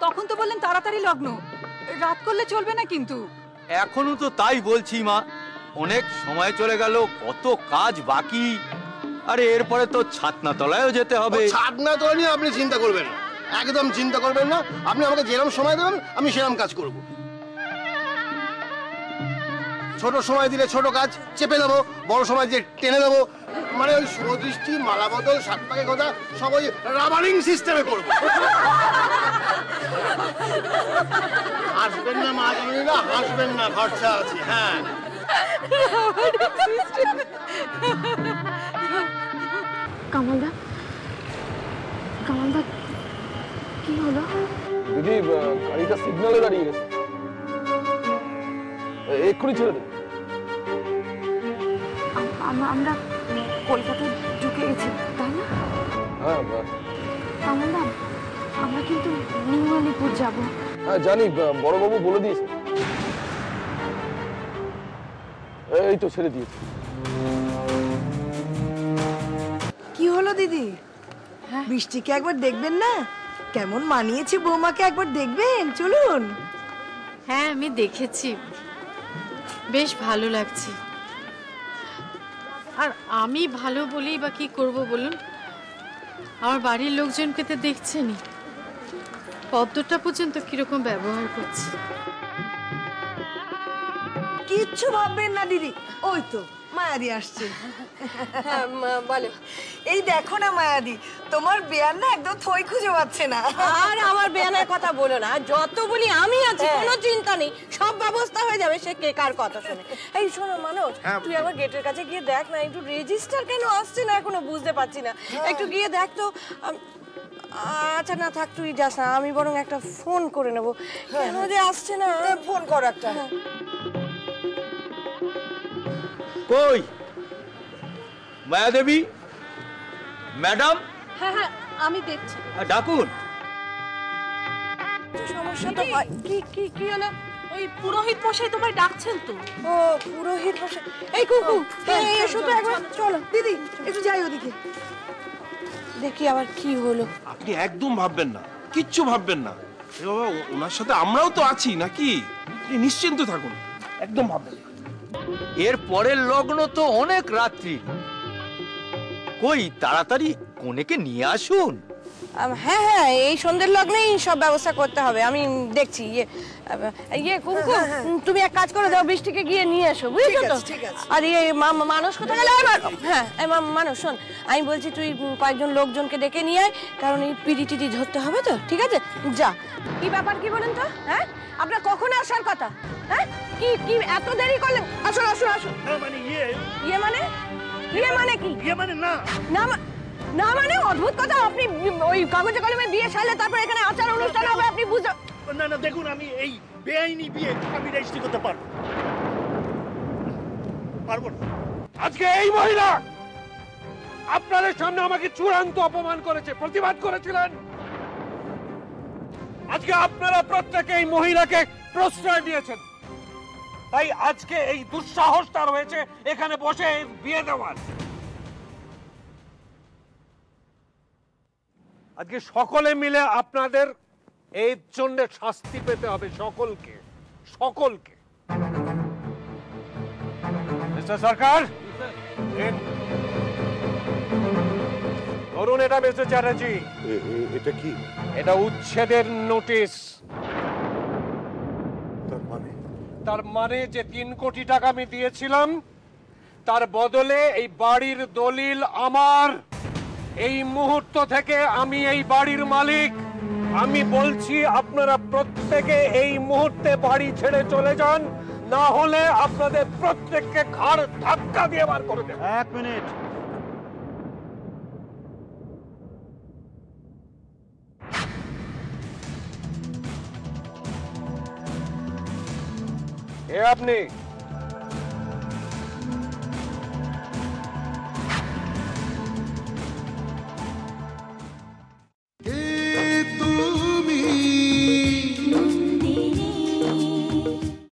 তখন তো বললেন তাড়াতাড়ি লগ্ন, রাত করলে চলবে না কিন্তু। এখনো তো তাই বলছি মা, অনেক সময় চলে গেল, কত কাজ বাকি। আরে এরপরে তো ছাতনা তলায়ও যেতে হবে। ছাতনা তলা নিয়ে আপনি চিন্তা করবেন না, একদম চিন্তা করবেন না। আপনি আমাকে যেরকম সময় দেবেন আমি সেরকম কাজ করব। ছোট সময় দিলে ছোট কাজ চেপে দেবো, বড় সময় দিয়ে টেনে দেবো। মানে ওই সুদৃষ্টি, মালা বদল, সাত পাকে কথা সব ওই রাবারিং সিস্টেমে করবো। হাসবেন না মা জামিনীরা, হাসবেন না, খরচা আছে। হ্যাঁ কামালদা, কামালদা কি হলো? দিদি, গাড়িটা সিগন্যালে দাঁড়িয়ে গেছে, এক্ষুনি ছেড়ে দিন। আমরা কলকাতায় ঢুকে গেছি, তাই না? হ্যাঁ কামালদা, আমরা কিন্তু নিউ আলিপুর যাবো। হ্যাঁ জানি, বড়বাবু বলে দিয়েছে। এই তো ছেড়ে দিয়েছে। কি হলো দিদি? বৃষ্টিকে একবার দেখবেন না? কেমন মানিয়েছে বৌমাকে, একবার দেখবেন, চলুন। হ্যাঁ আমি দেখেছি, বেশ ভালো লাগছে। আর আমি ভালো বলেই বা কি করবো বলুন, আমার বাড়ির লোকজনকে তো দেখছেনই, পদ্মটা পর্যন্ত কিরকম ব্যবহার করছে। কিচ্ছু ভাববেন না দিদি, ওই তো মায়াদি আসছে। হ্যাঁ বলো। এই দেখো না মায়াদি, তোমার বেয়ান না একদম থই খুঁজে পাচ্ছে না। আর আমার বেয়ানের কথা বলো না, যত বলি আমি আছি, কোনো চিন্তা নেই, সব ব্যবস্থা হয়ে যাবে। সে কে কার কথা শুনে। এই শোনো মানুষ, তুই আমার গেটের কাছে গিয়ে দেখ না, একটু রেজিস্টার কেন আসছে না এখনো বুঝতে পারছি না, একটু গিয়ে দেখ তো। আচ্ছা না থাক, তুই যাস না, আমি বরং একটা ফোন করে নেবো, কেন যে আসছে না। ফোন কর একটা। কই মায়াদেবী ম্যাডাম? হ্যাঁ হ্যাঁ আমি দেখছি, ডাকুন। সমস্যা তো হয়। কি কি কি হলো? ওই পুরোহিত মশাই তোমায় ডাকছেন তো। ও পুরোহিত বসে, এই কুকু এসো তো একবার, চলো দিদি একটু যাই ওদিকে, দেখি আবার কি হলো। আপনি একদম ভাববেন না, কিচ্ছু ভাববেন না। এ বাবা, ওনার সাথে আমরাও তো আছি নাকি, আপনি নিশ্চিন্ত থাকুন, একদম ভাববেন না। এর পরের লগ্ন তো অনেক রাত্রি, কই তাড়াতাড়ি কনেকে নিয়ে আসুন। হ্যাঁ হ্যাঁ, এই সন্ধ্যের লগ্নেই সব ব্যবস্থা করতে হবে, আমি দেখছি। কুকু, তুমি এক কাজ করে দাও, বৃষ্টিকে গিয়ে নিয়ে এসো, বুঝেছো তো? আর মানুষ কোথায় গেল? হ্যাঁ মানুষ শোন, আমি বলছি তুই কয়েকজন লোকজনকে ডেকে নিয়ে আয়, কারণ এই পিড়ি টিড়ি ধরতে হবে তো, ঠিক আছে? যা। কি ব্যাপার কি বলেন তো? হ্যাঁ আপনার কখন আসার কথা? হ্যাঁ কি কি এত দেরি করলেন? আসুন আসুন আসুন। মানে ইয়ে মানে কি? না মানে অদ্ভুত কথা। আপনি ওই কাগজে কলমে বিয়ে সারলে তারপর এখানে আচার অনুষ্ঠান হবে, আপনি বুঝতে না দেখুন, আমি এই বেআইনি বিয়ে আমি রেজিস্ট্রি করতে পারবো না। আজকে এই মহিলা আপনাদের সামনে আমাকে চূড়ান্ত অপমান করেছে, প্রতিবাদ করেছিলেন। আজকে আপনারা প্রত্যেকে এই মহিলাকে প্রশ্রয় দিয়েছেন, তাই আজকে এই দুঃসাহসটা রয়েছে এখানে বসে বিয়ে দেওয়ার। আজকে সকলে মিলে আপনাদের এই জন্য শাস্তি পেতে হবে, সকলকে সকলকে। মিস্টার সরকার, ধরুন এটা মিস্টার চ্যাটার্জি। এটা কি? এটা উচ্ছেদের নোটিশ। তার মানে যে 3 কোটি টাকা আমি দিয়েছিলাম, তার বদলে এই বাড়ির দলিল আমার। এই মুহূর্ত থেকে আমি এই বাড়ির মালিক। আমি বলছি আপনারা প্রত্যেকে এই মুহূর্তে বাড়ি ছেড়ে চলে যান, না হলে আপনাদের প্রত্যেককে ঘাড় ধাক্কা দিয়ে বার করে দেব। 1 মিনিট। এ আপনি